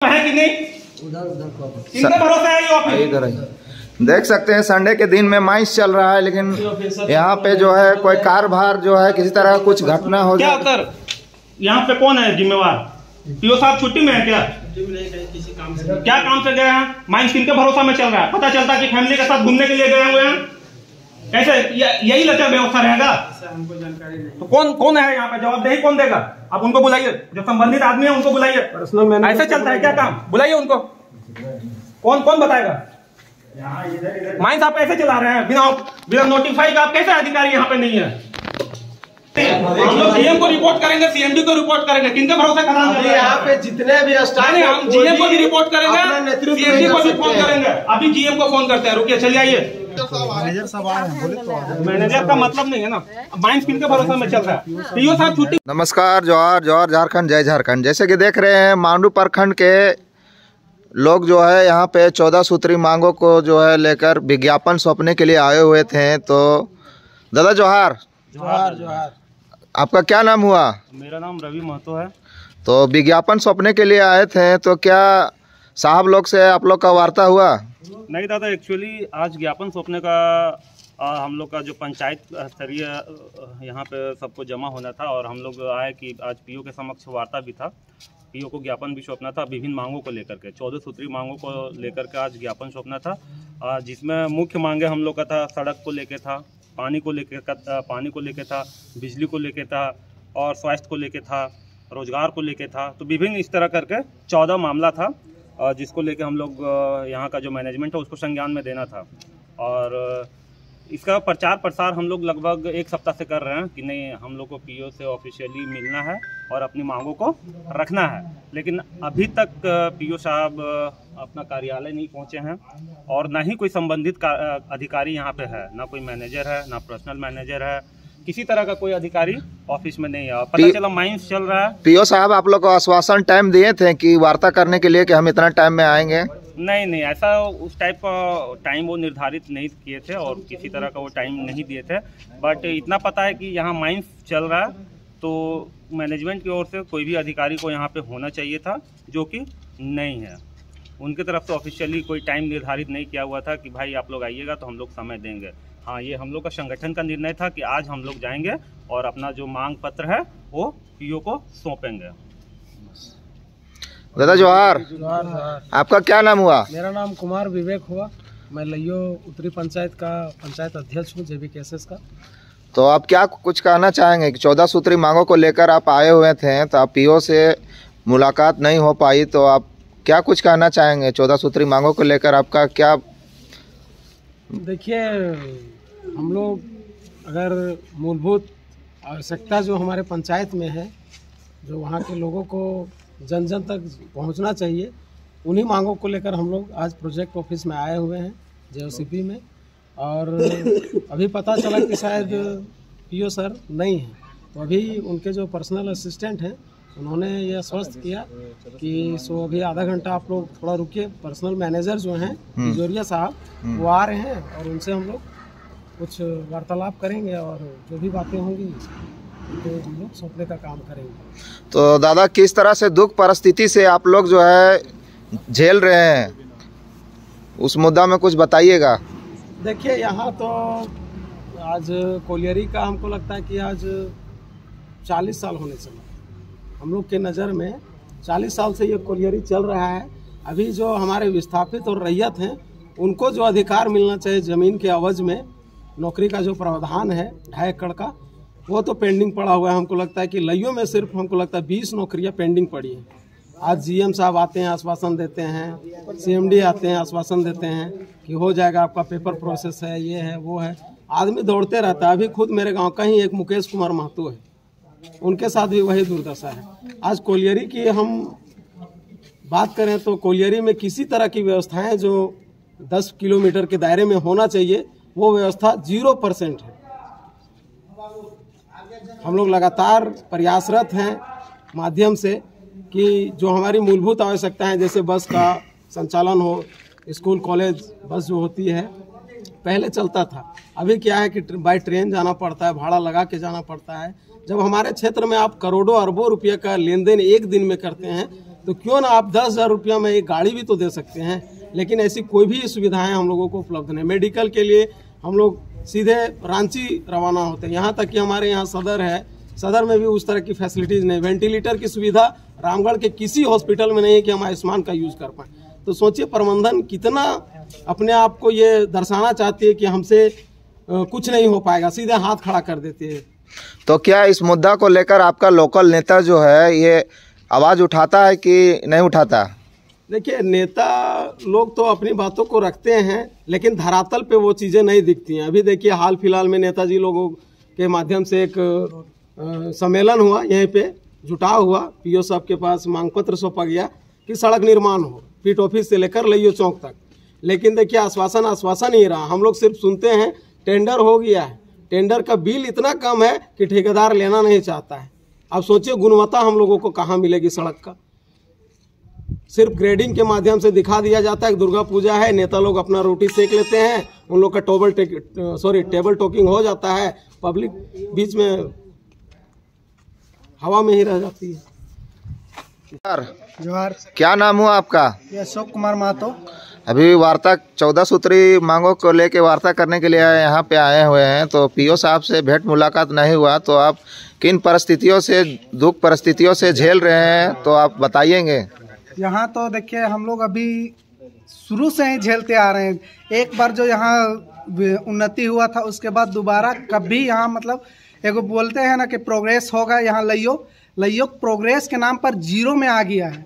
है कि नहीं? किनके भरोसे है ये ऑफिस? इधर देख सकते हैं संडे के दिन में माइंस चल रहा है, लेकिन यहाँ पे जो है कोई कारभार जो है किसी तरह कुछ घटना हो क्या सर? यहाँ पे कौन है जिम्मेवार? पीओ साहब छुट्टी में है क्या? किसी काम से क्या काम से गए हैं? माइंस किनके भरोसा में चल रहा है? पता चलता है कि फैमिली के साथ घूमने के लिए गए हुए हैं। कैसे यही लचर व्यवस्था रहेगा? हमको जानकारी नहीं। तो कौन है यहाँ पे? जवाबदेही कौन देगा? आप उनको बुलाइए, जो संबंधित आदमी है उनको बुलाइए। ऐसे चलता है क्या काम? बुलाइए उनको। कौन बताएगा? माइंस आप कैसे चला रहे हैं बिना नोटिफाई का? आप कैसे अधिकारी यहाँ पे नहीं है? हम लोग सीएम को रिपोर्ट करेंगे, सीएमडी को रिपोर्ट करेंगे। किनके भरोसे कराएंगे? यहाँ पे जितने भी स्टाफ नहीं, हम जीएम को भी रिपोर्ट करेंगे, सीएमडी को भी फोन करेंगे। अभी जीएम को फोन करते हैं। रुकिए, चलिए आइए। मैनेजर साहब आ रहे हैं, बोले तो मैनेजर का मतलब नहीं है ना। माइंस किनके भरोसे में चल रहा है? पीओ साहब छुट्टी। नमस्कार, जोहार जोहार, झारखंड, जय झारखंड। जैसे कि देख रहे हैं मांडू प्रखंड के लोग जो है यहाँ पे 14 सूत्री मांगों को जो है लेकर विज्ञापन सौंपने के लिए आए हुए थे। तो दादा जोहार। जोहार। आपका क्या नाम हुआ? मेरा नाम रवि महतो है। तो विज्ञापन सौंपने के लिए आए थे, तो क्या साहब लोग से आप लोग का वार्ता हुआ? नहीं दादा, एक्चुअली आज ज्ञापन सौंपने का हम लोग का जो पंचायत स्तरीय यहाँ पे सबको जमा होना था, और हम लोग आए कि आज पीओ के समक्ष वार्ता भी था। पीओ को ज्ञापन भी सौंपना था विभिन्न मांगों को लेकर के, 14 सूत्री मांगों को लेकर के आज ज्ञापन सौंपना था, जिसमें मुख्य मांगे हम लोग का था सड़क को लेकर था, पानी को लेकर था, बिजली को लेकर था, और स्वास्थ्य को लेकर था, रोजगार को लेकर था। तो विभिन्न इस तरह करके 14 मामला था, जिसको लेकर हम लोग यहाँ का जो मैनेजमेंट है उसको संज्ञान में देना था। और इसका प्रचार प्रसार हम लोग लगभग एक सप्ताह से कर रहे हैं कि नहीं, हम लोग को पीओ से ऑफिशियली मिलना है और अपनी मांगों को रखना है। लेकिन अभी तक पीओ साहब अपना कार्यालय नहीं पहुंचे हैं, और ना ही कोई संबंधित अधिकारी यहाँ पे है। ना कोई मैनेजर है, ना पर्सनल मैनेजर है, किसी तरह का कोई अधिकारी ऑफिस में नहीं है। पता चला माइंस चल रहा है। पीओ साहब आप लोग को आश्वासन टाइम दिए थे कि वार्ता करने के लिए कि हम इतना टाइम में आएंगे? नहीं, ऐसा उस टाइप का टाइम वो निर्धारित नहीं किए थे, और किसी तरह का वो टाइम नहीं दिए थे। बट इतना पता है कि यहाँ माइंस चल रहा है, तो मैनेजमेंट की ओर से कोई भी अधिकारी को यहाँ पे होना चाहिए था, जो कि नहीं है। उनकी तरफ से ऑफिशियली कोई टाइम निर्धारित नहीं किया हुआ था कि भाई आप लोग आइएगा तो हम लोग समय देंगे। हाँ, ये हम लोग का संगठन का निर्णय था कि आज हम लोग जाएंगे और अपना जो मांग पत्र है वो पीओ को सौंपेंगे। दादा जोहार। आपका क्या नाम हुआ? मेरा नाम कुमार विवेक हुआ। मैं लइयो उत्तरी पंचायत का पंचायत अध्यक्ष हूँ, जेबी केसेस का। तो आप क्या कुछ कहना चाहेंगे कि 14 सूत्री मांगों को लेकर आप आए हुए थे, तो आप पीओ से मुलाकात नहीं हो पाई, तो आप क्या कुछ कहना चाहेंगे 14 सूत्री मांगों को लेकर? आपका क्या? देखिए, हम लोग अगर मूलभूत आवश्यकता जो हमारे पंचायत में है, जो वहाँ के लोगों को जन जन तक पहुँचना चाहिए, उन्हीं मांगों को लेकर हम लोग आज प्रोजेक्ट ऑफिस में आए हुए हैं, जेओसीपी में। और अभी पता चला कि शायद पीओ सर नहीं है, तो अभी उनके जो पर्सनल असिस्टेंट हैं उन्होंने ये आश्वस्त किया कि अभी आधा घंटा आप लोग थोड़ा रुकिए। पर्सनल मैनेजर जो हैं तिजोरिया साहब, वो आ रहे हैं, और उनसे हम लोग कुछ वार्तालाप करेंगे, और जो भी बातें होंगी तो हम लोग सौंपने का काम करेंगे। तो दादा, किस तरह से दुख परिस्थिति से आप लोग जो है झेल रहे हैं, उस मुद्दा में कुछ बताइएगा। देखिए, यहाँ तो आज कोलियरी का हमको लगता है कि आज 40 साल होने चला। हम लोग के नज़र में 40 साल से ये कोलियरी चल रहा है। अभी जो हमारे विस्थापित और रैयत हैं, उनको जो अधिकार मिलना चाहिए ज़मीन के अवज में, नौकरी का जो प्रावधान है 2.5 एकड़ का, वो तो पेंडिंग पड़ा हुआ है। हमको लगता है कि लइयों में सिर्फ हमको लगता है 20 नौकरियां पेंडिंग पड़ी हैं। आज जीएम साहब आते हैं, आश्वासन देते हैं, सीएमडी आते हैं, आश्वासन देते हैं कि हो जाएगा, आपका पेपर प्रोसेस है, ये है, वो है। आदमी दौड़ते रहता है। अभी खुद मेरे गांव का ही एक मुकेश कुमार महतो है, उनके साथ भी वही दुर्दशा है। आज कोलियरी की हम बात करें तो कोलियरी में किसी तरह की व्यवस्थाएं जो 10 किलोमीटर के दायरे में होना चाहिए, वो व्यवस्था 0% है। हम लोग लगातार प्रयासरत हैं माध्यम से कि जो हमारी मूलभूत आवश्यकताएं, जैसे बस का संचालन हो, स्कूल कॉलेज बस जो होती है पहले चलता था, अभी क्या है कि बाय ट्रेन जाना पड़ता है, भाड़ा लगा के जाना पड़ता है। जब हमारे क्षेत्र में आप करोड़ों अरबों रुपये का लेन देन एक दिन में करते हैं, तो क्यों ना आप 10,000 रुपया में एक गाड़ी भी तो दे सकते हैं। लेकिन ऐसी कोई भी सुविधाएं हम लोगों को उपलब्ध नहीं। मेडिकल के लिए हम लोग सीधे रांची रवाना होते हैं, यहाँ तक कि हमारे यहाँ सदर है, सदर में भी उस तरह की फैसिलिटीज़ नहीं। वेंटिलेटर की सुविधा रामगढ़ के किसी हॉस्पिटल में नहीं है कि हम आयुष्मान का यूज़ कर पाएँ। तो सोचिए प्रबंधन कितना अपने आप को ये दर्शाना चाहती है कि हमसे कुछ नहीं हो पाएगा, सीधे हाथ खड़ा कर देते हैं। तो क्या इस मुद्दा को लेकर आपका लोकल नेता जो है ये आवाज़ उठाता है कि नहीं उठाता? देखिए, नेता लोग तो अपनी बातों को रखते हैं, लेकिन धरातल पे वो चीज़ें नहीं दिखती हैं। अभी देखिए, हाल फिलहाल में नेताजी लोगों के माध्यम से एक सम्मेलन हुआ, यहीं पे जुटाव हुआ, पीओ साहब के पास मांग पत्र सौंपा गया कि सड़क निर्माण हो, पीट ऑफिस से लेकर लइयो चौक तक। लेकिन देखिए, आश्वासन ही रहा। हम लोग सिर्फ सुनते हैं टेंडर हो गया है, टेंडर का बिल इतना कम है कि ठेकेदार लेना नहीं चाहता है। अब सोचिए गुणवत्ता हम लोगों को कहाँ मिलेगी सड़क का। सिर्फ ग्रेडिंग के माध्यम से दिखा दिया जाता है कि दुर्गा पूजा है, नेता लोग अपना रोटी सेक लेते हैं, उन लोग का टेबल टॉकिंग हो जाता है, पब्लिक बीच में हवा में ही रह जाती है। जोहार, क्या नाम हुआ आपका? अशोक कुमार महतो। अभी वार्ता 14 सूत्री मांगों को लेके वार्ता करने के लिए यहाँ पे आए हुए हैं, तो पीओ साहब से भेंट मुलाकात नहीं हुआ, तो आप किन परिस्थितियों से, दुख परिस्थितियों से झेल रहे हैं, तो आप बताइएंगे। यहाँ तो देखिए, हम लोग अभी शुरू से ही झेलते आ रहे हैं। एक बार जो यहाँ उन्नति हुआ था, उसके बाद दोबारा कभी यहाँ मतलब एगो बोलते हैं ना कि प्रोग्रेस होगा, यहाँ लइयो प्रोग्रेस के नाम पर जीरो में आ गया है।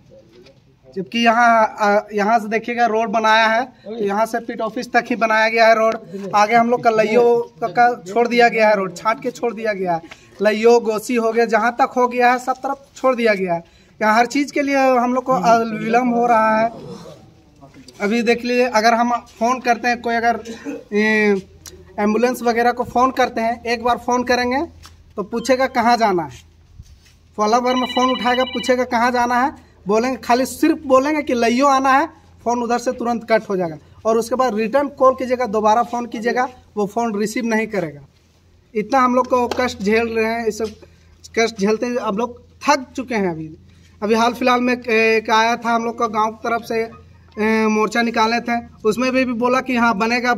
जबकि यहाँ से देखिएगा रोड बनाया है, तो यहाँ से पीट ऑफिस तक ही बनाया गया है रोड। आगे हम लोग का लइयो का छोड़ दिया गया है, रोड छांट के छोड़ दिया गया है। लइयो गोसी हो गया, जहाँ तक हो गया है सब तरफ छोड़ दिया गया है। यहाँ हर चीज़ के लिए हम लोग को विलम्ब हो रहा है। अभी देख लीजिए, अगर हम फ़ोन करते हैं, कोई अगर एम्बुलेंस वगैरह को फ़ोन करते हैं, एक बार फ़ोन करेंगे तो पूछेगा कहाँ जाना है, फॉलो बार में फ़ोन उठाएगा, पूछेगा कहाँ जाना है, बोलेंगे, खाली सिर्फ बोलेंगे कि लइयो आना है, फ़ोन उधर से तुरंत कट हो जाएगा। और उसके बाद रिटर्न कॉल कीजिएगा, दोबारा फ़ोन कीजिएगा, वो फ़ोन रिसीव नहीं करेगा। इतना हम लोग को कष्ट झेल रहे हैं। इस कष्ट झेलते हैं अब लोग थक चुके हैं। अभी हाल फिलहाल में एक आया था, हम लोग का गाँव की तरफ से मोर्चा निकाले थे, उसमें भी बोला कि हाँ बनेगा।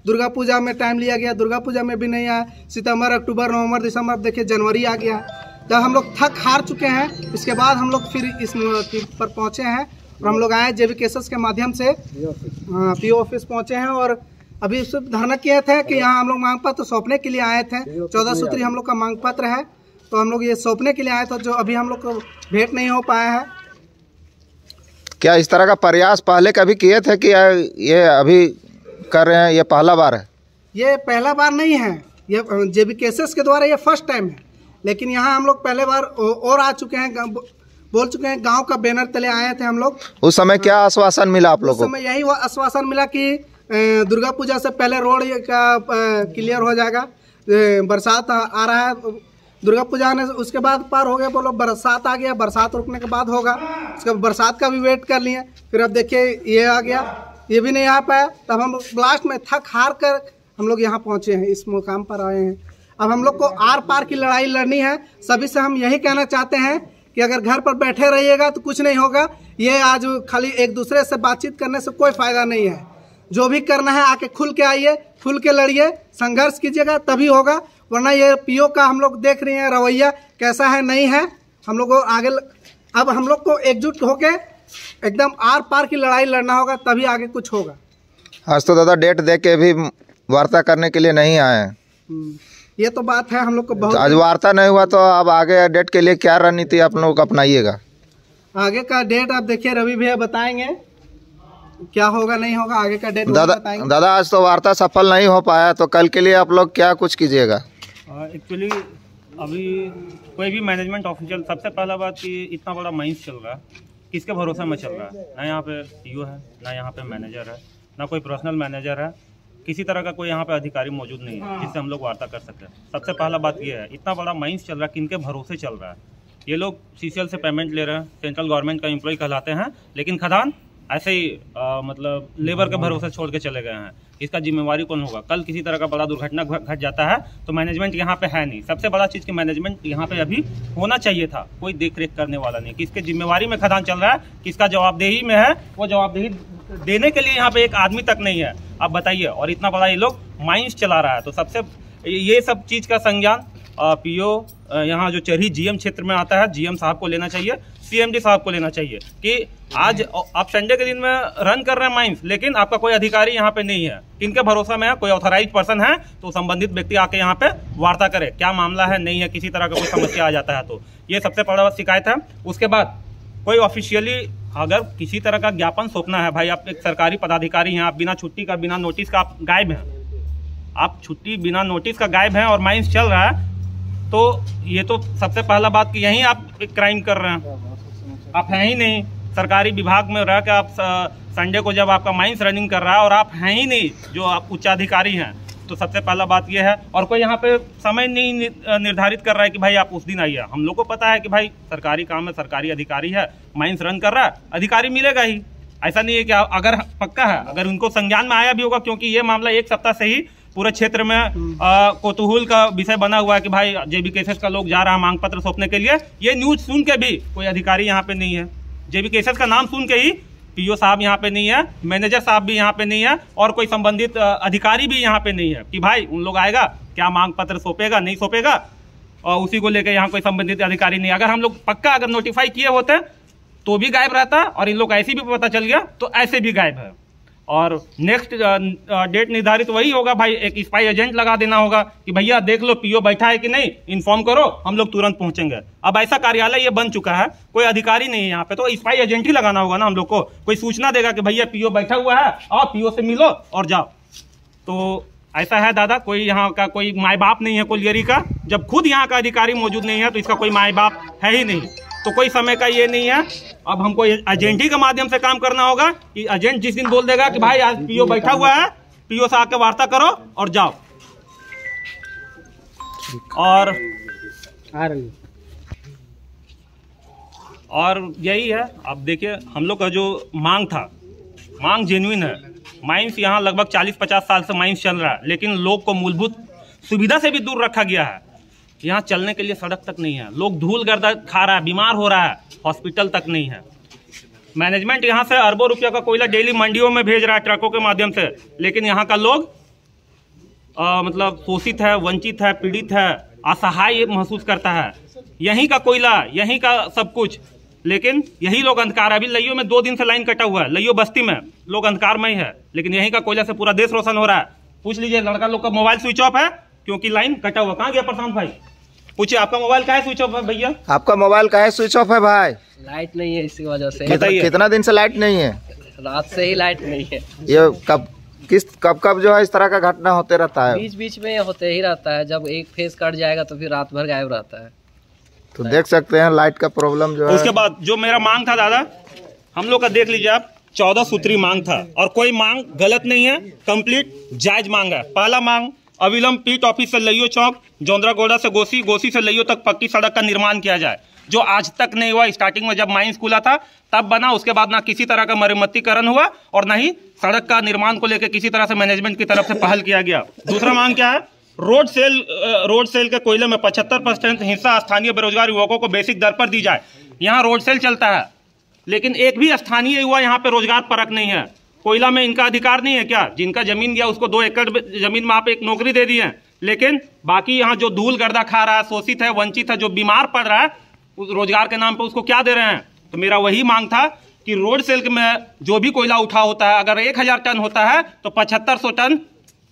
दुर्गा पूजा में टाइम लिया गया, दुर्गा पूजा में भी नहीं आया। सितंबर, अक्टूबर, नवंबर, दिसंबर, अब देखिए जनवरी आ गया। तो हम लोग थक हार चुके हैं। इसके बाद हम लोग फिर इस पर पहुँचे हैं और हम लोग आए जेबी केसेस के माध्यम से पीओ ऑफिस पहुँचे हैं। और अभी सिर्फ धरना किए थे कि यहाँ हम लोग मांग पत्र सौंपने के लिए आए थे। 14 सूत्री हम लोग का मांग पत्र है, तो हम लोग ये सौंपने के लिए आए थे, जो अभी हम लोग को भेंट नहीं हो पाया है। क्या इस तरह का प्रयास पहले कभी किए थे कि ये अभी कर रहे हैं, ये पहला बार है? ये पहला बार नहीं है, ये जेबी केसेस के द्वारा ये फर्स्ट टाइम है। लेकिन यहाँ हम लोग पहले बार और आ चुके हैं, बोल चुके हैं। गांव का बैनर तले आए थे हम लोग। उस समय क्या आश्वासन मिला आप लोगों को? उस समय यही आश्वासन मिला कि दुर्गा पूजा से पहले रोड का क्लियर हो जाएगा। बरसात आ रहा है, दुर्गा पूजा ने उसके बाद पार हो गया, बोलो बरसात आ गया, बरसात रुकने के बाद होगा। उसके बरसात का भी वेट कर लिए, फिर अब देखिए ये आ गया, ये भी नहीं आ पाया। तब हम लास्ट में थक हार कर हम लोग यहाँ पहुँचे हैं, इस मुकाम पर आए हैं। अब हम लोग को आर पार की लड़ाई लड़नी है। सभी से हम यही कहना चाहते हैं कि अगर घर पर बैठे रहिएगा तो कुछ नहीं होगा। ये आज खाली एक दूसरे से बातचीत करने से कोई फायदा नहीं है। जो भी करना है आके खुल के आइए, खुल के लड़िए, संघर्ष कीजिएगा, तभी होगा। वरना ये पीओ का हम लोग देख रहे हैं रवैया कैसा है, नहीं है। हम लोग को आगे अब हम लोग को एकजुट होके एकदम आर पार की लड़ाई लड़ना होगा, तभी आगे कुछ होगा। आज तो दादा डेट दे के भी वार्ता करने के लिए नहीं आए। ये तो बात है, हम लोग को बहुत। आज वार्ता नहीं हुआ तो अब आगे डेट के लिए क्या रणनीति आप लोग अपनाइएगा? आगे का डेट आप देखिए, रवि भैया बताएंगे क्या होगा नहीं होगा, आगे का डेट बताएंगे। दादा आज तो वार्ता सफल नहीं हो पाया, तो कल के लिए आप लोग क्या कुछ कीजिएगा? एक्चुअली अभी कोई भी मैनेजमेंट ऑफिशियल, सबसे पहला बात कि इतना बड़ा माइंस चल रहा है, किसके भरोसे में चल रहा है? ना यहाँ पे पीओ है, ना यहाँ पे मैनेजर है, ना कोई पर्सनल मैनेजर है, किसी तरह का कोई यहाँ पे अधिकारी मौजूद नहीं है जिससे हम लोग वार्ता कर सकें। सबसे पहला बात ये है, इतना बड़ा माइंस चल रहा है, किनके भरोसे चल रहा है? ये लोग सीसीएल से पेमेंट ले रहे हैं, सेंट्रल गवर्नमेंट का एम्प्लॉय कहलाते हैं, लेकिन खदान ऐसे ही मतलब लेबर के भरोसे छोड़ के चले गए हैं। इसका जिम्मेवारी कौन होगा? कल किसी तरह का बड़ा दुर्घटना घट जाता है तो मैनेजमेंट यहाँ पे है नहीं। सबसे बड़ा चीज़ की मैनेजमेंट यहाँ पे अभी होना चाहिए था, कोई देख रेख करने वाला नहीं। किसके जिम्मेवारी में खदान चल रहा है, किसका जवाबदेही में है, वो जवाबदेही देने के लिए यहाँ पे एक आदमी तक नहीं है। आप बताइए, और इतना बड़ा ये लोग माइंस चला रहा है। तो सबसे ये सब चीज़ का संज्ञान पीओ यहाँ जो चरही जीएम क्षेत्र में आता है, जीएम साहब को लेना चाहिए, सीएमडी साहब को लेना चाहिए कि आज आप संडे के दिन में रन कर रहे हैं माइंस, लेकिन आपका कोई अधिकारी यहाँ पे नहीं है। किनके भरोसा में है? कोई ऑथराइज पर्सन है तो संबंधित व्यक्ति आके यहाँ पे वार्ता करे, क्या मामला है, नहीं है, किसी तरह का कोई समस्या आ जाता है तो ये सबसे बड़ा शिकायत है। उसके बाद कोई ऑफिशियली अगर किसी तरह का ज्ञापन सौंपना है, भाई आप एक सरकारी पदाधिकारी हैं, आप बिना छुट्टी का, बिना नोटिस का आप गायब हैं, आप छुट्टी बिना नोटिस का गायब हैं और माइंस चल रहा है, तो ये तो सबसे पहला बात कि यहीं आप एक क्राइम कर रहे हैं। आप हैं ही नहीं सरकारी विभाग में रह के, आप संडे को जब आपका माइंस रनिंग कर रहा है और आप हैं ही नहीं जो आप उच्चाधिकारी हैं, तो सबसे पहला बात यह है। और कोई यहाँ पे समय नहीं निर्धारित कर रहा है कि भाई आप उस दिन आइए। हम लोग को पता है कि भाई सरकारी काम है, सरकारी अधिकारी है, माइंस रन कर रहा है, अधिकारी मिलेगा ही। ऐसा नहीं है कि अगर पक्का है, अगर उनको संज्ञान में आया भी होगा, क्योंकि ये मामला एक सप्ताह से ही पूरे क्षेत्र में कौतूहल का विषय बना हुआ है कि भाई जेबी केसेस का लोग जा रहा है मांग पत्र सौंपने के लिए। ये न्यूज सुन के भी कोई अधिकारी यहाँ पे नहीं है, जेबी केसेस का नाम सुन के ही पीओ साहब यहाँ पे नहीं है, मैनेजर साहब भी यहाँ पे नहीं है, और कोई संबंधित अधिकारी भी यहाँ पे नहीं है कि भाई उन लोग आएगा, क्या मांग पत्र सौंपेगा, नहीं सौंपेगा, और उसी को लेकर यहाँ कोई संबंधित अधिकारी नहीं। अगर हम लोग पक्का अगर नोटिफाई किए होते तो भी गायब रहता, और इन लोग ऐसे भी पता चल गया तो ऐसे भी गायब है। और नेक्स्ट डेट निर्धारित वही होगा, भाई एक स्पाई एजेंट लगा देना होगा कि भैया देख लो पीओ बैठा है कि नहीं, इन्फॉर्म करो, हम लोग तुरंत पहुंचेंगे। अब ऐसा कार्यालय ये बन चुका है, कोई अधिकारी नहीं है यहाँ पे, तो स्पाई एजेंट ही लगाना होगा ना। हम लोग को कोई सूचना देगा कि भैया पीओ बैठा हुआ है, आओ पीओ से मिलो और जाओ। तो ऐसा है दादा, कोई यहाँ का कोई माई बाप नहीं है कोलियरी का। जब खुद यहाँ का अधिकारी मौजूद नहीं है तो इसका कोई माई बाप है ही नहीं। तो कोई समय का ये नहीं है। अब हमको एजेंट ही के माध्यम से काम करना होगा कि एजेंट जिस दिन बोल देगा कि भाई आज पीओ बैठा हुआ है, पीओ से आके वार्ता करो और जाओ। और यही है। अब देखिए हम लोग का जो मांग था, मांग जेन्युइन है। माइंस यहाँ लगभग 40-50 साल से माइंस चल रहा है, लेकिन लोग को मूलभूत सुविधा से भी दूर रखा गया है। यहाँ चलने के लिए सड़क तक नहीं है, लोग धूल गर्दा खा रहा है, बीमार हो रहा है, हॉस्पिटल तक नहीं है। मैनेजमेंट यहाँ से अरबों रुपया का कोयला डेली मंडियों में भेज रहा है ट्रकों के माध्यम से, लेकिन यहाँ का लोग मतलब शोषित है, वंचित है, पीड़ित है, असहाय महसूस करता है। यहीं का कोयला, यहीं का सब कुछ, लेकिन यही लोग अंधकार। अभी लइयो में 2 दिन से लाइन कटा हुआ है, लइयो बस्ती में लोग अंधकारमय है, लेकिन यहीं का कोयला से पूरा देश रोशन हो रहा है। पूछ लीजिए, लड़का लोग का मोबाइल स्विच ऑफ है क्योंकि लाइन कटा हुआ। कहाँ गया प्रशांत भाई? पूछिए आपका मोबाइल का है स्विच ऑफ है भैया? आपका मोबाइल का है स्विच ऑफ है भाई? लाइट नहीं है, इसी वजह से। कितना दिन से लाइट नहीं है? रात से ही लाइट नहीं है। ये कब जो है इस तरह का घटना होते रहता है? बीच बीच में होते ही रहता है, जब एक फेज कट जाएगा तो फिर रात भर गायब रहता है। तो देख सकते हैं लाइट का प्रॉब्लम जो है। उसके बाद जो मेरा मांग था दादा, हम लोग का देख लीजिए आप, 14 सूत्री मांग था, और कोई मांग गलत नहीं है, कंप्लीट जायज मांग है। पहला मांग, अविलंब पीट ऑफिस से लइयो चौक, जोंद्रागोड़ा से गोसी, गोसी से लइयो तक पक्की सड़क का निर्माण किया जाए, जो आज तक नहीं हुआ। स्टार्टिंग में जब माइंस खुला था तब बना, उसके बाद ना किसी तरह का मरम्मतीकरण हुआ और ना ही सड़क का निर्माण को लेकर किसी तरह से मैनेजमेंट की तरफ से पहल किया गया। दूसरा मांग क्या है? रोड सेल के कोयले में 75% हिस्सा स्थानीय बेरोजगार युवकों को बेसिक दर पर दी जाए। यहाँ रोड सेल चलता है, लेकिन एक भी स्थानीय युवा यहाँ पे रोजगार परक नहीं है। कोयला में इनका अधिकार नहीं है क्या? जिनका जमीन गया उसको 2 एकड़ जमीन में आप एक नौकरी दे दी है, लेकिन बाकी यहाँ जो धूल गर्दा खा रहा है, शोषित है, वंचित है, जो बीमार पड़ रहा है, उस रोजगार के नाम पर उसको क्या दे रहे हैं? तो मेरा वही मांग था कि रोड सेल में जो भी कोयला उठा होता है, अगर 1000 टन होता है तो 7500 टन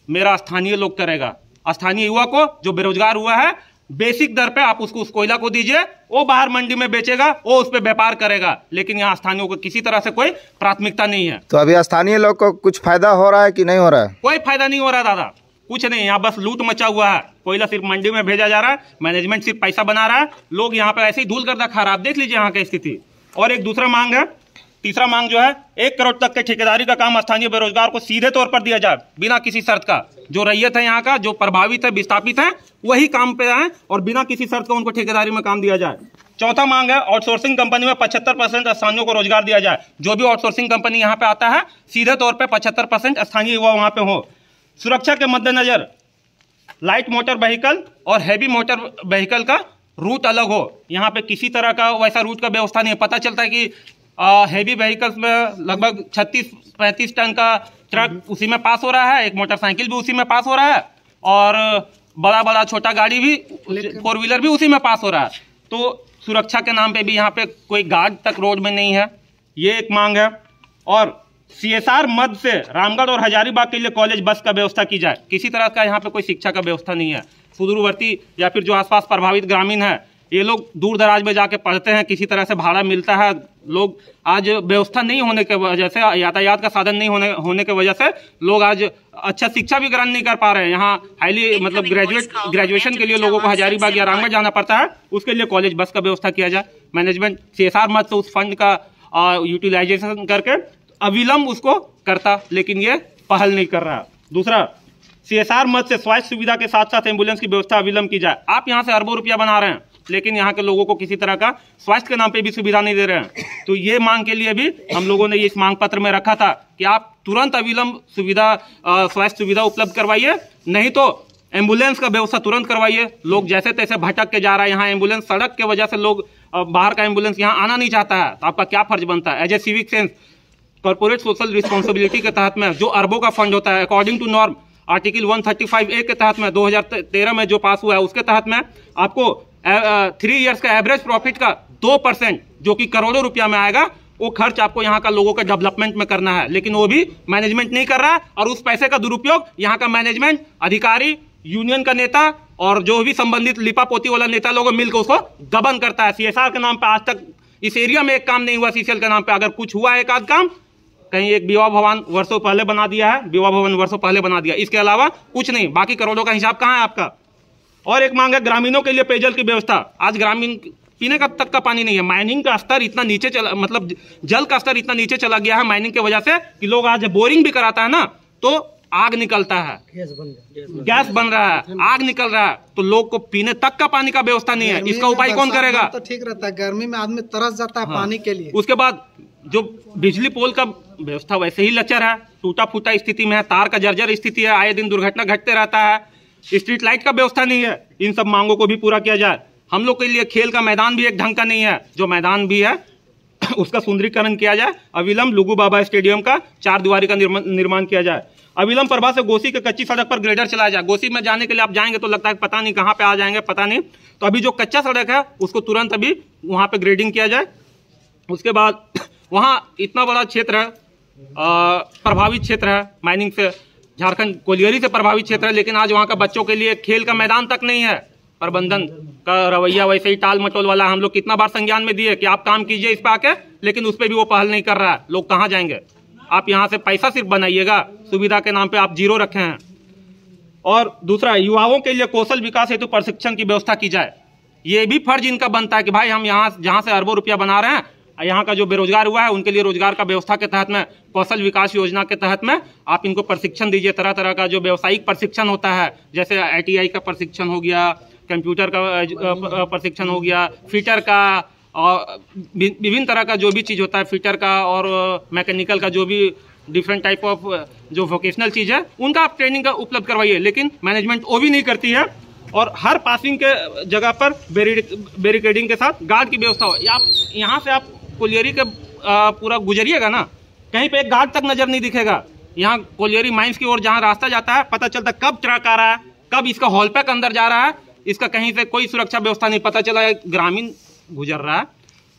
मेरा स्थानीय लोग करेगा। स्थानीय युवा को जो बेरोजगार हुआ है, बेसिक दर पे आप उसको उस कोयला को दीजिए, वो बाहर मंडी में बेचेगा, वो उस पे व्यापार करेगा, लेकिन यहाँ स्थानीयों को किसी तरह से कोई प्राथमिकता नहीं है। तो अभी स्थानीय लोग को कुछ फायदा हो रहा है कि नहीं हो रहा है? कोई फायदा नहीं हो रहा दादा, कुछ नहीं। यहाँ बस लूट मचा हुआ है, कोयला सिर्फ मंडी में भेजा जा रहा है, मैनेजमेंट सिर्फ पैसा बना रहा है, लोग यहाँ पे ऐसे ही धूल गर्दा खा रहा है। आप देख लीजिए यहाँ की स्थिति। और एक दूसरा मांग है, तीसरा मांग जो है, 1 करोड़ तक के ठेकेदारी का काम स्थानीय बेरोजगार को सीधे तौर पर दिया जाए, बिना किसी शर्त का। जो रैयत है यहाँ का, जो प्रभावित है, विस्थापित है, वही काम पे आए और बिना किसी शर्त का उनको ठेकेदारी में काम दिया जाए। चौथा मांग है आउटसोर्सिंग कंपनी में 75% स्थानियों को रोजगार दिया जाए। जो भी आउटसोर्सिंग कंपनी यहाँ पे आता है सीधे तौर पे 75% स्थानीय युवा वहाँ पे हो। सुरक्षा के मद्देनजर लाइट मोटर व्हीकल और हैवी मोटर व्हीकल का रूट अलग हो। यहाँ पे किसी तरह का वैसा रूट का व्यवस्था नहीं है। पता चलता है कि हैवी व्हीकल्स में लगभग 36-35 टन का ट्रक उसी में पास हो रहा है, एक मोटरसाइकिल भी उसी में पास हो रहा है और बड़ा बड़ा छोटा गाड़ी भी 4 व्हीलर भी उसी में पास हो रहा है। तो सुरक्षा के नाम पे भी यहाँ पे कोई गार्ड तक रोड में नहीं है, ये एक मांग है। और CSR मद से रामगढ़ और हजारीबाग के लिए कॉलेज बस का व्यवस्था की जाए। किसी तरह का यहाँ पे कोई शिक्षा का व्यवस्था नहीं है। सुदूरवर्ती या फिर जो आसपास प्रभावित ग्रामीण है ये लोग दूर दराज में जाके पढ़ते हैं, किसी तरह से भाड़ा मिलता है। लोग आज व्यवस्था नहीं होने के वजह से, यातायात का साधन नहीं होने के वजह से लोग आज अच्छा शिक्षा भी ग्रहण नहीं कर पा रहे हैं। यहाँ हाईली मतलब ग्रेजुएशन के लिए लोगों को हजारीबाग या रामगढ़ जाना पड़ता है, उसके लिए कॉलेज बस का व्यवस्था किया जाए। मैनेजमेंट CSR मद से उस फंड का यूटिलाइजेशन करके अविलंब उसको करता, लेकिन ये पहल नहीं कर रहा। दूसरा, CSR मद से स्वास्थ्य सुविधा के साथ साथ एम्बुलेंस की व्यवस्था अविलंब की जाए। आप यहाँ से अरबों रुपया बना रहे हैं लेकिन यहाँ के लोगों को किसी तरह का स्वास्थ्य के नाम पे भी सुविधा नहीं दे रहे हैं। तो ये मांग के लिए भी हम लोगों ने इस मांग पत्र में रखा था कि आप तुरंत अविलंब सुविधा स्वास्थ्य सुविधा उपलब्ध करवाइए, नहीं तो एम्बुलेंस का व्यवस्था तुरंत करवाइए। लोग जैसे तैसे भटक के जा रहा है यहाँ एम्बुलेंस, सड़क के वजह से लोग बाहर का एम्बुलेंस यहाँ आना नहीं चाहता है। तो आपका क्या फर्ज बनता है as a civic sense, corporate social responsibility के तहत में जो अरबों का फंड होता है according to norm article 135A के तहत में 2013 में जो पास हुआ है उसके तहत में आपको 3 इयर्स का एवरेज प्रॉफिट का 2% जो कि करोड़ों रुपया में आएगा वो खर्च आपको यहाँ का लोगों के डेवलपमेंट में करना है। लेकिन वो भी मैनेजमेंट नहीं कर रहा है और उस पैसे का दुरुपयोग यहाँ का मैनेजमेंट, अधिकारी, यूनियन का नेता और जो भी संबंधित लिपापोती वाला नेता लोग मिलकर उसको गबन करता है। CSR के नाम पे आज तक इस एरिया में एक काम नहीं हुआ। CCL के नाम पे अगर कुछ हुआ एक आध काम, कहीं एक विवाह भवन वर्षों पहले बना दिया है, विवाह भवन वर्षों पहले बना दिया, इसके अलावा कुछ नहीं। बाकी करोड़ों का हिसाब कहाँ है आपका। और एक मांग है ग्रामीणों के लिए पेयजल की व्यवस्था। आज ग्रामीण पीने का तक का पानी नहीं है। माइनिंग का स्तर इतना नीचे चला, मतलब जल का स्तर इतना नीचे चला गया है माइनिंग की वजह से कि लोग आज बोरिंग भी कराता है ना तो आग निकलता है, गैस बन रहा है, आग निकल रहा है, तो लोग को पीने तक का पानी का व्यवस्था नहीं है। इसका उपाय कौन करेगा। तो ठीक रहता है, गर्मी में आदमी तरस जाता है पानी के लिए। उसके बाद जो बिजली पोल का व्यवस्था वैसे ही लचर है, टूटा फूटा स्थिति में है, तार का जर्जर स्थिति है, आए दिन दुर्घटना घटते रहता है, स्ट्रीट लाइट का व्यवस्था नहीं है। इन सब मांगों को भी पूरा किया जाए। हम लोग के लिए खेल का मैदान भी एक ढंग का नहीं है, जो मैदान भी है उसका सुंदरीकरण किया जाए। अविलंब लुगु बाबा स्टेडियम का 4 दीवारी का निर्माण किया जाए। अविलंब प्रभा से गोसी के कच्ची सड़क पर ग्रेडर चलाया जाए। गोसी में जाने के लिए आप जाएंगे तो लगता है पता नहीं कहाँ पे आ जाएंगे, पता नहीं। तो अभी जो कच्चा सड़क है उसको तुरंत अभी वहाँ पे ग्रेडिंग किया जाए। उसके बाद वहाँ इतना बड़ा क्षेत्र है, प्रभावित क्षेत्र है माइनिंग से, झारखंड कोलियरी से प्रभावित क्षेत्र है, लेकिन आज वहाँ का बच्चों के लिए खेल का मैदान तक नहीं है। प्रबंधन का रवैया वैसे ही टाल मटोल वाला। हम लोग कितना बार संज्ञान में दिए कि आप काम कीजिए इस पे आके, लेकिन उस पर भी वो पहल नहीं कर रहा है। लोग कहाँ जाएंगे। आप यहाँ से पैसा सिर्फ बनाइएगा, सुविधा के नाम पे आप जीरो रखे हैं। और दूसरा, युवाओं के लिए कौशल विकास हेतु प्रशिक्षण की व्यवस्था की जाए। ये भी फर्ज इनका बनता है कि भाई हम यहाँ जहाँ से अरबों रुपया बना रहे हैं, यहाँ का जो बेरोजगार हुआ है उनके लिए रोजगार का व्यवस्था के तहत में, कौशल विकास योजना के तहत में आप इनको प्रशिक्षण दीजिए। तरह तरह का जो व्यावसायिक प्रशिक्षण होता है, जैसे ITI का प्रशिक्षण हो गया, कंप्यूटर का प्रशिक्षण हो गया, फिटर का, और विभिन्न तरह का जो भी चीज़ होता है फिटर का और मैकेनिकल का, जो भी डिफरेंट टाइप ऑफ जो वोकेशनल चीज़ है उनका आप ट्रेनिंग का उपलब्ध करवाइए। लेकिन मैनेजमेंट वो भी नहीं करती है। और हर पासिंग के जगह पर बैरिकेडिंग के साथ गार्ड की व्यवस्था हो। आप यहाँ से आप कोलियरी के पूरा गुजरिएगा ना, कहीं पे एक गार्ड तक नजर नहीं दिखेगा। यहाँ कोलियरी माइंस की ओर जहाँ रास्ता जाता है पता चलता कब ट्रक आ रहा है, कब इसका हॉल पैक अंदर जा रहा है, इसका कहीं से कोई सुरक्षा व्यवस्था नहीं। पता चला ग्रामीण गुजर रहा है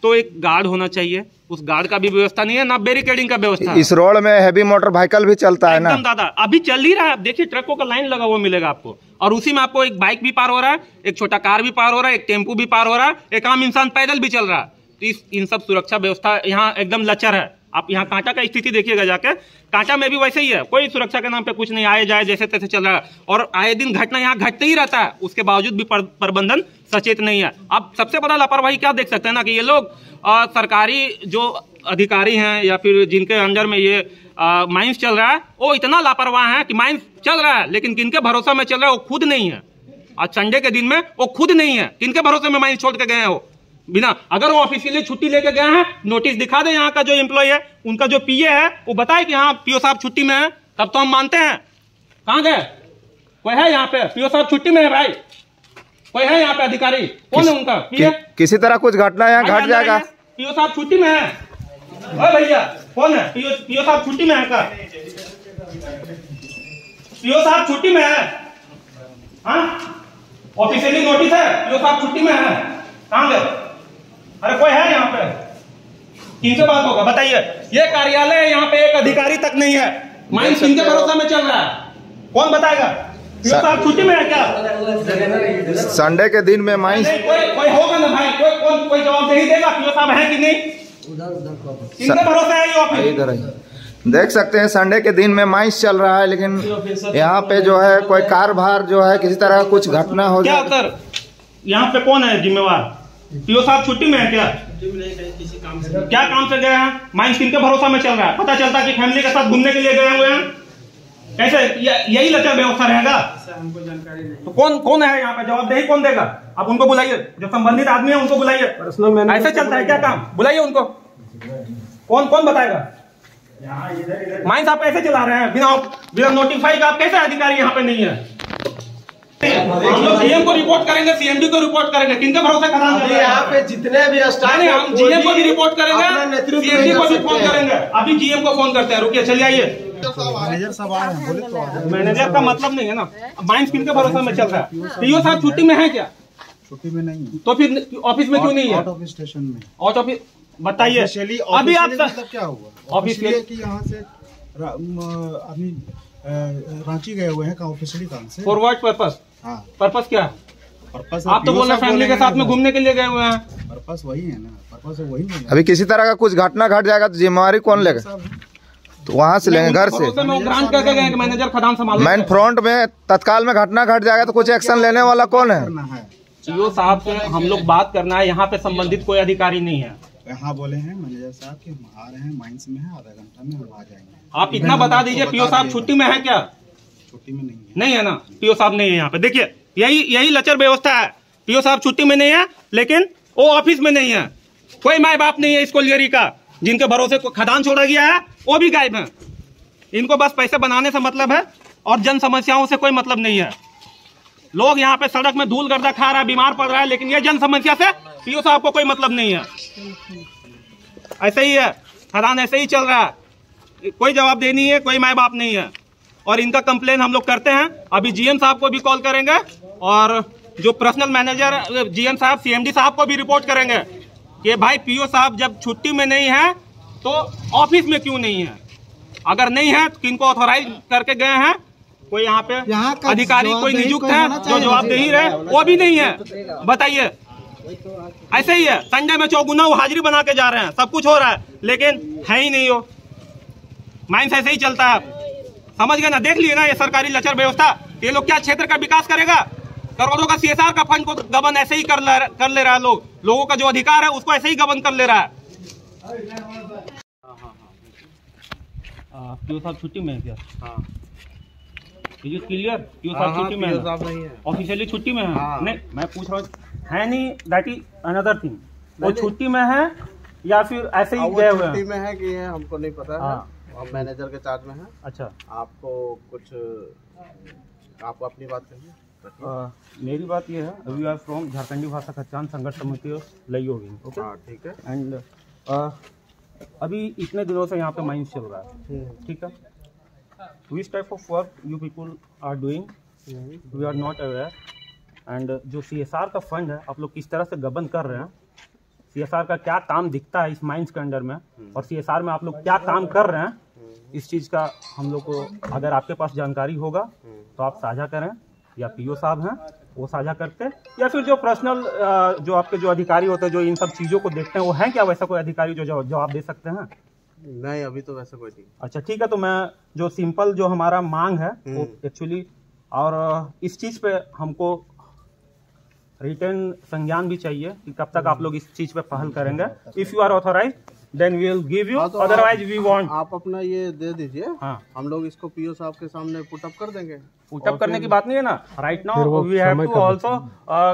तो एक गार्ड होना चाहिए, उस गार्ड का भी व्यवस्था नहीं है, ना बैरिकेडिंग का व्यवस्था। इस रोड में हैवी मोटर व्हीकल भी चलता है ना दादा, अभी चल ही रहा है। देखिए ट्रकों का लाइन लगा हुआ मिलेगा आपको, और उसी में आपको एक बाइक भी पार हो रहा है, एक छोटा कार भी पार हो रहा है, एक टेम्पू भी पार हो रहा है, एक आम इंसान पैदल भी चल रहा है। तो इन सब सुरक्षा व्यवस्था यहाँ एकदम लचर है। आप यहाँ कांटा का स्थिति देखिएगा जाके, कांटा में भी वैसे ही है, कोई सुरक्षा के नाम पे कुछ नहीं, आए जाए जैसे तैसे चल रहा है। और आए दिन घटना यहाँ घटते ही रहता है, उसके बावजूद भी प्रबंधन सचेत नहीं है। अब सबसे बड़ा लापरवाही क्या देख सकते हैं ना, कि ये लोग सरकारी जो अधिकारी हैं या फिर जिनके अंडर में ये माइंस चल रहा है, वो इतना लापरवाह है कि माइंस चल रहा है लेकिन किनके भरोसा में चल रहा है वो खुद नहीं है। आज संडे के दिन में वो खुद नहीं है, किनके भरोसे में माइंस छोड़ के गए हो। बिना, अगर वो ऑफिशियली छुट्टी लेके गए हैं, नोटिस दिखा दे यहाँ का जो एम्प्लॉय है, उनका जो पीए है, वो बताए कि हाँ पीओ साहब छुट्टी में है, तब तो हम मानते हैं। कहाँ गए? कोई है यहाँ पे? पीओ साहब छुट्टी में है भाई, कोई है यहाँ पे अधिकारी? कौन है उनका पीए? किसी तरह कुछ घटना यहाँ घट जाएगा। पीओ साहब छुट्टी में है। ओए भैया कौन है? पीओ साहब छुट्टी में है का? पीओ साहब छुट्टी में है? हाँ ऑफिशियली नोटिस है, पीओ साहब छुट्टी में है। कहाँ गए? अरे कोई है यहाँ पे? किनसे बात होगा बताइए? ये कार्यालय है, यहाँ पे एक अधिकारी तक नहीं है। माइंस किनके भरोसा में चल रहा है? कौन बताएगा? पीओ साहब छुट्टी में है क्या? संडे के दिन में माइंस कोई होगा ना भाई, कोई जवाबदेही देगा पीओ साहब है कि नहीं? किनके भरोसा है ये ऑफिस? इधर देख सकते हैं संडे के दिन में माइंस चल रहा है, लेकिन यहाँ पे जो है कोई कारभार जो है किसी तरह कुछ घटना हो क्या जाए। सर यहाँ पे कौन है जिम्मेवार? पीओ साहब छुट्टी में है क्या? क्या काम से गए हैं? माइंस किनके भरोसा में चल रहा है? पता चलता कि फैमिली के साथ घूमने के लिए गए हुए हैं, कैसे यही लचर व्यवस्था रहेगा? हमको जानकारी नहीं। तो कौन है यहाँ पे? जवाबदेही कौन देगा? आप उनको बुलाइए, जो संबंधित आदमी है उनको बुलाइए। ऐसे चलता है क्या काम? बुलाइए उनको। कौन बताएगा? माइंस आप कैसे चला रहे हैं बिना नोटिफाई का? आप कैसे अधिकारी यहाँ पे नहीं है? हम लोग जीएम को रिपोर्ट करेंगे, सीएमडी को रिपोर्ट करेंगे, किनके भरोसे खदान चल रहा है? यहाँ पे जितने भी स्टाफ नहीं, हम जीएम को भी रिपोर्ट करेंगे, सीएमडी को भी फोन करेंगे। अभी जीएम को फोन करते हैं, रुकिए चलिए आइए। मैनेजर साहब आ रहे हैं, बोले तो मैनेजर का मतलब नहीं है ना, माइंस किनके भरोसे में चल रहा है? पीओ साहब छुट्टी में है क्या? छुट्टी में नहीं है तो फिर ऑफिस में क्यों नहीं है? आउट ऑफ स्टेशन में। आउट ऑफ बताइए अभी आप मतलब क्या हुआ? ऑफिशियली कि यहाँ से आदमी रांची गए हुए हैं का ऑफिशियली काम से। For what purpose? हाँ पर्पस क्या? पर्पस आप तो बोल रहे फैमिली के साथ में घूमने के लिए गए हुए हैं। पर्पस वही है ना, पर्पस वही है। अभी किसी तरह का कुछ घटना घट जाएगा तो जिम्मेवारी कौन लेगा? तो वहाँ से लेंगे, घर से। ग्रांट करके गए मैनेजर खदान संभाल। मेन फ्रंट में तत्काल में घटना घट जाएगा तो कुछ एक्शन लेने वाला कौन है? पीओ साहब से हम लोग बात करना है, यहाँ पे संबंधित कोई अधिकारी नहीं है। यहाँ बोले हैं मैनेजर साहब कि हम आ रहे हैं, माइंस में है, आधा घंटा में हम आ जाएंगे। आप इतना बता दीजिए पीओ साहब छुट्टी में है क्या? छुट्टी में नहीं है। नहीं है ना, पीओ साहब नहीं है यहाँ पे। देखिए यही लचर व्यवस्था है। पीओ साहब छुट्टी में नहीं है, लेकिन वो ऑफिस में नहीं है। कोई माँ बाप नहीं है इस कोलियरी का, जिनके भरोसे को खदान छोड़ा गया है वो भी गायब है। इनको बस पैसे बनाने से मतलब है और जन समस्याओं से कोई मतलब नहीं है। लोग यहाँ पे सड़क में धूल गर्दा खा रहा है, बीमार पड़ रहा है, लेकिन ये जन समस्या से पीओ साहब को कोई मतलब नहीं है। ऐसे ही है, खदान ऐसे ही चल रहा है, कोई जवाबदेही नहीं है, कोई माँ बाप नहीं है। और इनका कंप्लेन हम लोग करते हैं, अभी जीएम साहब को भी कॉल करेंगे और जो पर्सनल मैनेजर जीएम साहब, सीएमडी साहब को भी रिपोर्ट करेंगे कि भाई पीओ साहब जब छुट्टी में नहीं है तो ऑफिस में क्यों नहीं है? अगर नहीं है तो किनको ऑथोराइज करके गए हैं? कोई यहाँ पे अधिकारी कोई नियुक्त है जो जवाबदेही रहे? वो भी नहीं है। बताइए, ऐसे ही है, संडे में चौगुना वो हाजिरी बना के जा रहे हैं, सब कुछ हो रहा है, लेकिन है ही नहीं। वो माइंस ऐसे ही चलता है, समझ गए ना? देख लिए ना ये सरकारी लचर व्यवस्था। ये लोग क्या क्षेत्र का विकास करेगा? करोड़ों का सीएसआर का फंड को गबन ऐसे ही कर ले रहा है। लोगों का जो अधिकार है उसको ऐसे ही गबन कर ले रहा है। पीओ साहब छुट्टी में है क्या? हाँ क्लियर, पीओ साहब छुट्टी में है, ऑफिशियली छुट्टी में है। नहीं, मैं पूछ रहा हूँ है नहीं, दैट इज अनदर थिंग। वो छुट्टी में है या फिर ऐसे ही गए हुए हैं? छुट्टी में है कि ये हमको नहीं पता है। हम मैनेजर के चार्ज में है। अच्छा, आपको अपनी बात कहिए। मेरी बात ये है, वी आर फ्रॉम झारखंडी भाषा पहचान संघर्ष समिति लई होगी। ओके, ठीक है। एंड अभी इतने दिनों से यहाँ पे माइंस चल रहा है, ठीक है? Which type of work you people are doing, we are not aware. And जो सीएसआर का फंड है आप लोग किस तरह से गबन कर रहे हैं, सीएसआर का क्या काम दिखता है इस माइंस के अंडर में, और सीएसआर में आप लोग क्या काम कर रहे हैं, इस चीज़ का हम लोग को अगर आपके पास जानकारी होगा तो आप साझा करें, या पीओ साहब हैं वो साझा करते, या फिर जो पर्सनल जो आपके जो अधिकारी होते हैं जो इन सब चीज़ों को देखते हैं, वो हैं क्या वैसा कोई अधिकारी जो जवाब दे सकते हैं? नहीं, अभी तो वैसा कोई नहीं। अच्छा ठीक है, तो मैं जो सिंपल जो हमारा मांग है वो एक्चुअली, और इस चीज़ पे हमको रिटर्न संज्ञान भी चाहिए कि कब तक आप लोग इस चीज़ पे पहल करेंगे। If you are authorise then we will give you, हाँ, तो otherwise we want। आप अपना ये दे दीजिए, हाँ, हम लोग इसको पीओ साहब के सामने पुटअप कर देंगे। पुटअप करने की बात नहीं है ना, right now we have to also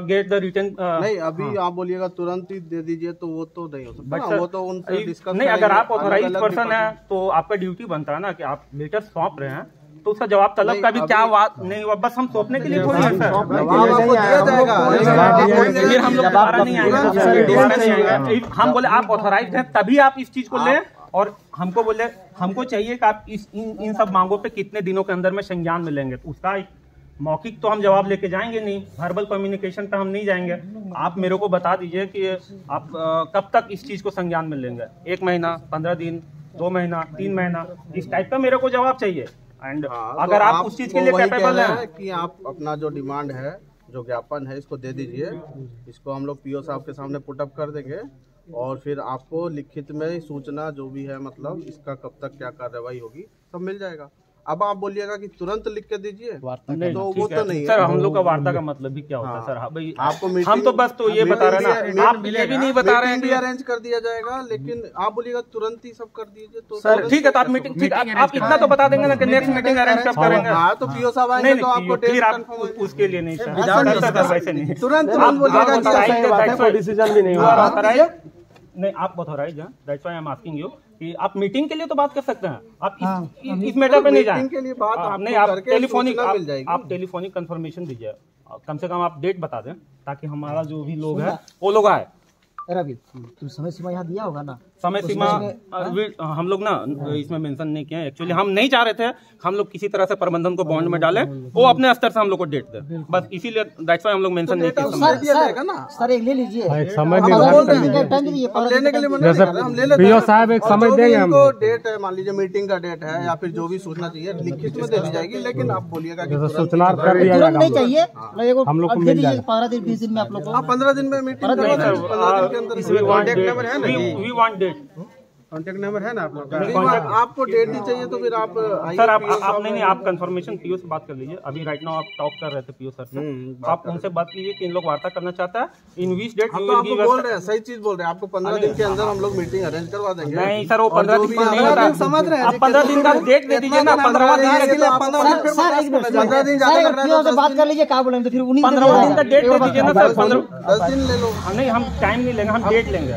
get the return. नहीं, अभी आप बोलिएगा तुरंत ही दे दीजिए तो वो तो नहीं हो सकता ना, वो तो उनसे डिस्कस नहीं, अगर आप ऑथराइज पर्सन है तो आपका ड्यूटी बनता है ना कि आप लेटर सौंप रहे हैं तो उसका जवाब तलब का भी क्या बात नहीं हुआ, बस हम सौंपने के लिए थोड़ी है सर। फिर हम लोग दोबारा नहीं आएंगे, हम बोले आप ऑथराइज हैं तभी आप इस चीज को लें, और हमको बोले हमको चाहिए कि आप इन सब मांगों पे कितने दिनों के अंदर में संज्ञान में लेंगे। तो उसका मौखिक तो हम जवाब लेके जाएंगे नहीं, वर्बल कम्युनिकेशन पे हम नहीं जाएंगे। आप मेरे को बता दीजिए कि आप कब तक इस चीज को संज्ञान में लेंगे, 1 महीना, 15 दिन, 2 महीना, 3 महीना, इस टाइप का मेरे को जवाब चाहिए। एंड अगर आप उस चीज के लिए कैपेबल हैं कि आप अपना जो डिमांड है, जो ज्ञापन है, इसको दे दीजिए, इसको हम लोग पीओ साहब के सामने पुटअप कर देंगे, और फिर आपको लिखित में सूचना जो भी है, मतलब इसका कब तक क्या कार्रवाई होगी सब मिल जाएगा। अब आप बोलिएगा कि तुरंत लिख के दीजिए, तो वो तो नहीं है सर। हम लोग का वार्ता का मतलब भी क्या होता है सर? भाई आपको हम तो बस तो ये बता रहे हैं ना, आप ये भी नहीं बता रहे हैं कि अरेंज कर दिया जाएगा, लेकिन आप बोलिएगा तुरंत ही सब कर दीजिए तो सर ठीक है। तो आप मीटिंग, ठीक, आप इतना तो बता देंगे ना कि नेक्स्ट मीटिंग अरेंज कब करेंगे। हाँ, तो पीओ साहब आएंगे तो आपको फिर आप उसके लिए नहीं सर, वैसे नहीं, तुरंत बोलिएगा, डिसीजन भी नहीं हुआ नहीं, आप ऑथराइज हैं, that's why I am asking you कि आप मीटिंग के लिए तो बात कर सकते हैं, आप इस मैटर पे नहीं जाएं। मीटिंग के लिए बात नहीं, आप टेलीफोनिक आप टेलीफोनिक कंफर्मेशन दीजिए, कम से कम आप डेट बता दें ताकि हमारा जो भी लोग है वो लोग आए। रवि, तुम समय सीमा यहाँ दिया होगा ना? समय सीमा हम लोग ना इसमें मेंशन नहीं किया है। एक्चुअली हम नहीं चाह रहे थे हम लोग किसी तरह से प्रबंधन को बॉन्ड में डालें, वो अपने स्तर से हम लोग को डेट दे, बस इसीलिए दैट्स व्हाई हम लोग मेंशन नहीं किया। सर एक ले लीजिए, एक समय लेने के लिए हम ले लेते हैं। साहब एक समय देंगे हमको, डेट है, मान लीजिए मीटिंग का डेट है या फिर जो भी सूचना चाहिए लिखित में दे दी जाएगी, लेकिन आप बोलिएगा कि सूचना कर दिया जाएगा। नहीं चाहिए, हम लोग को मिल जाएगा 15 दिन 20 दिन में आप लोग को। 15 दिन में मीटिंग, 15 दिन के अंदर। We want date, contact number है ना आप लोग का? आपको डेट नहीं चाहिए तो फिर आप सर आप नहीं, आप कंफर्मेशन पीओ से बात कर लीजिए। अभी राइट नाउ आप टॉक कर रहे थे पीओ सर से, आप उनसे बात कीजिए कि इन लोग वार्ता करना चाहता है, इन विच डेट हम तो आपको बोल रहे हैं, सही चीज बोल रहे हैं, आपको 15 दिन के अंदर हम लोग मीटिंग अरेंज करवा देंगे। नहीं सर, वो 15 दिन नहीं होता, समझ रहे हैं, आप 15 दिन का डेट दे दीजिए ना। 15 दिन सर बात कर लीजिए, क्या बोलेंगे तो फिर 15 दिन का डेट दे दीजिए ना सर। 10 दिन ले लो। नहीं, हम टाइम नहीं लेंगे, हम डेट लेंगे,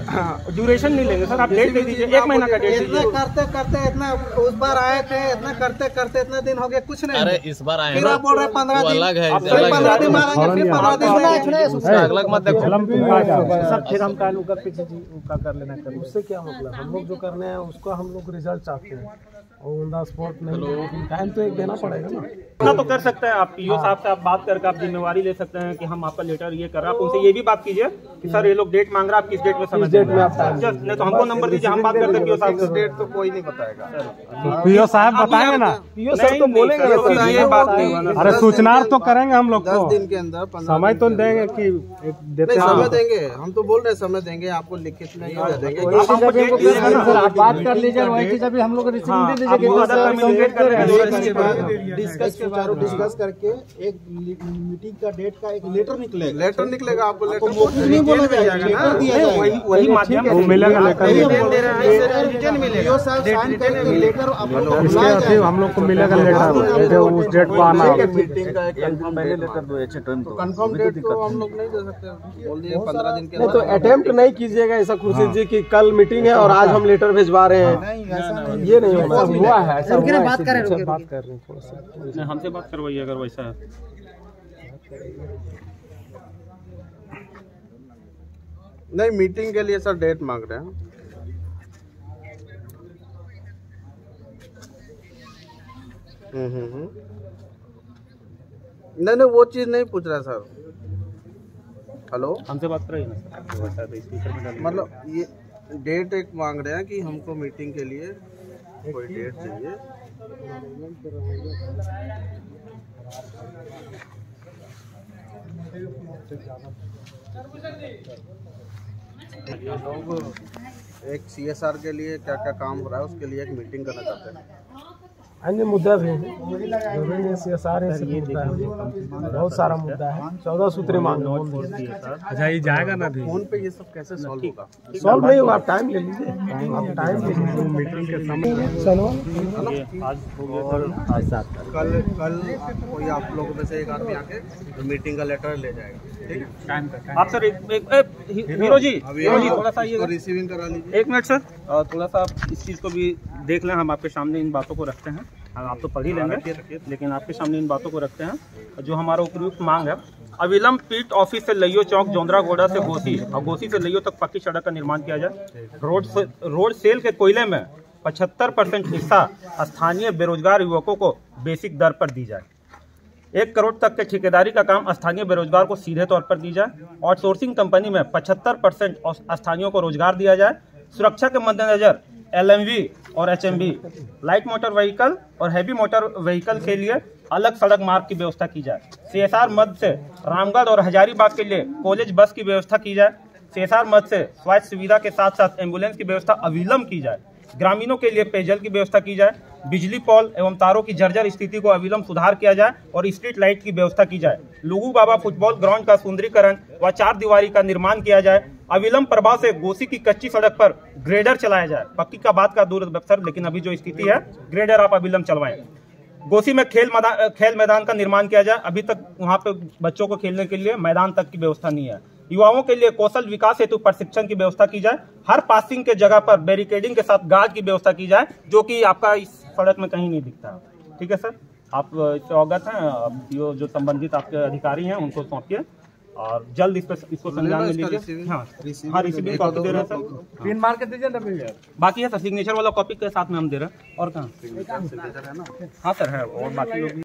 ड्यूरेशन नहीं लेंगे सर। आप डेट दे दीजिए, 1 महीना का डेट दीजिए। करते करते इतना, उस बार आए थे, इतना करते करते इतना दिन हो गया, कुछ नहीं। अरे इस बार आए फिर आप बोल रहे 15 दिन अलग है, 15 दिन मारेंगे, फिर 15 दिन अलग मत देखो। सब फिर हम कानून का पीछे का कर लेना कर, उससे क्या मतलब? हम लोग जो करने हैं उसको हम लोग रिजल्ट चाहते हैं, और ऑन द स्पॉट नहीं, टाइम तो एक देना पड़ेगा ना। इतना तो कर सकते हैं आप, पीओ साहब से आप बात करके आप जिम्मेवारी ले सकते हैं कि हम आपका लेटर ये कर रहे हैं। आप उनसे ये भी बात कीजिए कि सर ये लोग डेट मांग रहे हैं, आप किस डेट में समय डेट में आप नहीं तो हमको नंबर दीजिए, हम बात करते हैं पीओ साहब से। डेट तो कोई नहीं बताएगा, पीओ साहब बताएंगे ना, पीओ सर तो बोलेंगे, ये बात नहीं होगा ना। अरे सूचना तो करेंगे हम लोग 10 को, दिन के अंदर 15 समय तो देंगे कि देते नहीं, समय देंगे, हम तो बोल रहे हैं समय देंगे, आपको लिखित में ये दे देंगे। आप हमको डेट दीजिएगा ना। सर आप बात कर लीजिए, वही चीज अभी हम लोग को रिसीव दे दीजिए, डिस्कस करके एक मीटिंग का डेट का एक लेटर निकलेगा। लेटर निकलेगा, आपको लेटर नहीं बोला जाएगा, वही माध्यम वो मिलेगा लेकर, लेटर उसके हम लोग को मिलेगा लेटर, उस डेट को आना। मीटिंग का एक कंफर्म डेट तो हम लोग नहीं दे सकते, बोल दिए 15 दिन के नहीं तो अटेम्प्ट नहीं कीजिएगा ऐसा खुर्शीद जी कि कल मीटिंग है और आज हम लेटर भिजवा रहे हैं, ये नहीं होना। हुआ है ऐसा, बात कर रहे हैं, बात कर रहे हैं थोड़ा सा। हमसे बात करवाइए अगर वैसा है। नहीं, मीटिंग के लिए सर डेट मांग रहे हैं। नहीं वो चीज नहीं पूछ रहा सर। हेलो, हमसे बात कराइए ना सर, वैसा है स्पीकर में डालिए। मतलब ये डेट एक मांग रहे हैं कि हमको मीटिंग के लिए कोई डेट चाहिए। लोग एक CSR के लिए क्या क्या काम हो रहा है उसके लिए एक मीटिंग करना चाहते हैं। अन्य मुद्दा भी है, जरूरी नहीं CSR है, सब मुद्दा है, बहुत सारा मुद्दा है। 14 सूत्री मांग अच्छा ये जाएगा ना अभी फोन पे ये सब कैसे सॉल्व होगा? सॉल्व नहीं होगा, आप टाइम ले लीजिए, आप टाइम ले लीजिए। मीटिंग के समय चलो और कल कोई आप लोगों में से एक आदमी आके मीटिंग का लेटर ले जाएगा, ठीक है? आप सर हीरो जी थोड़ा सा ये रिसीविंग करा लीजिए। 1 मिनट सर, थोड़ा सा आप इस चीज़ को भी देख लें। हम आपके सामने इन बातों को रखते हैं, आप तो पढ़ ही लेंगे, लेकिन आपके सामने इन बातों को रखते हैं। जो हमारा उपयुक्त मांग है, अविलंब पीट ऑफिस से लइयो चौक जोंदरा गोड़ा से गोसी और गोसी से लइयो तक पक्की सड़क का निर्माण किया जाए। रोड सेल के कोयले में 75% हिस्सा स्थानीय बेरोजगार युवकों को बेसिक दर पर दी जाए। 1 करोड़ तक के ठेकेदारी का काम स्थानीय बेरोजगार को सीधे तौर पर दी जाए। आउटसोर्सिंग कंपनी में 75% स्थानीयों को रोजगार दिया जाए। सुरक्षा के मद्देनजर LMV और HMV लाइट मोटर व्हीकल और हैवी मोटर व्हीकल के लिए अलग सड़क मार्ग की व्यवस्था की जाए। CSR मद से रामगढ़ और हजारीबाग के लिए कॉलेज बस की व्यवस्था की जाए। CSR मद से स्वास्थ्य सुविधा के साथ साथ एम्बुलेंस की व्यवस्था अविलंब की जाए। ग्रामीणों के लिए पेयजल की व्यवस्था की जाए। बिजली पोल एवं तारों की जर्जर स्थिति को अविलंब सुधार किया जाए और स्ट्रीट लाइट की व्यवस्था की जाए। लुगू बाबा फुटबॉल ग्राउंड का सुंदरीकरण व 4 दीवारी का निर्माण किया जाए। अविलंब प्रभाव से गोसी की कच्ची सड़क पर ग्रेडर चलाया जाए। पक्की का बात का दूर सर, लेकिन अभी जो स्थिति है, ग्रेडर आप अविलंब चलवाएं। गोसी में खेल मैदान का निर्माण किया जाए। अभी तक वहाँ पे बच्चों को खेलने के लिए मैदान तक की व्यवस्था नहीं है। युवाओं के लिए कौशल विकास हेतु प्रशिक्षण की व्यवस्था की जाए। हर पासिंग के जगह पर बैरिकेडिंग के साथ गार्ड की व्यवस्था की जाए, जो कि आपका इस सड़क में कहीं नहीं दिखता है। ठीक है सर, आप इससे अवगत हैं। अब जो संबंधित आपके अधिकारी हैं उनको सौंपिए और जल्द इसको संज्ञान में लीजिए। हाँ, रिसीविंग कॉपी दे रहे हैं सर, पिन मार के दीजिए ना। बाकी है सर सिग्नेचर वाला कॉपी के साथ में हम दे रहे हैं। और कहाँ? हाँ सर है, और बाकी लोग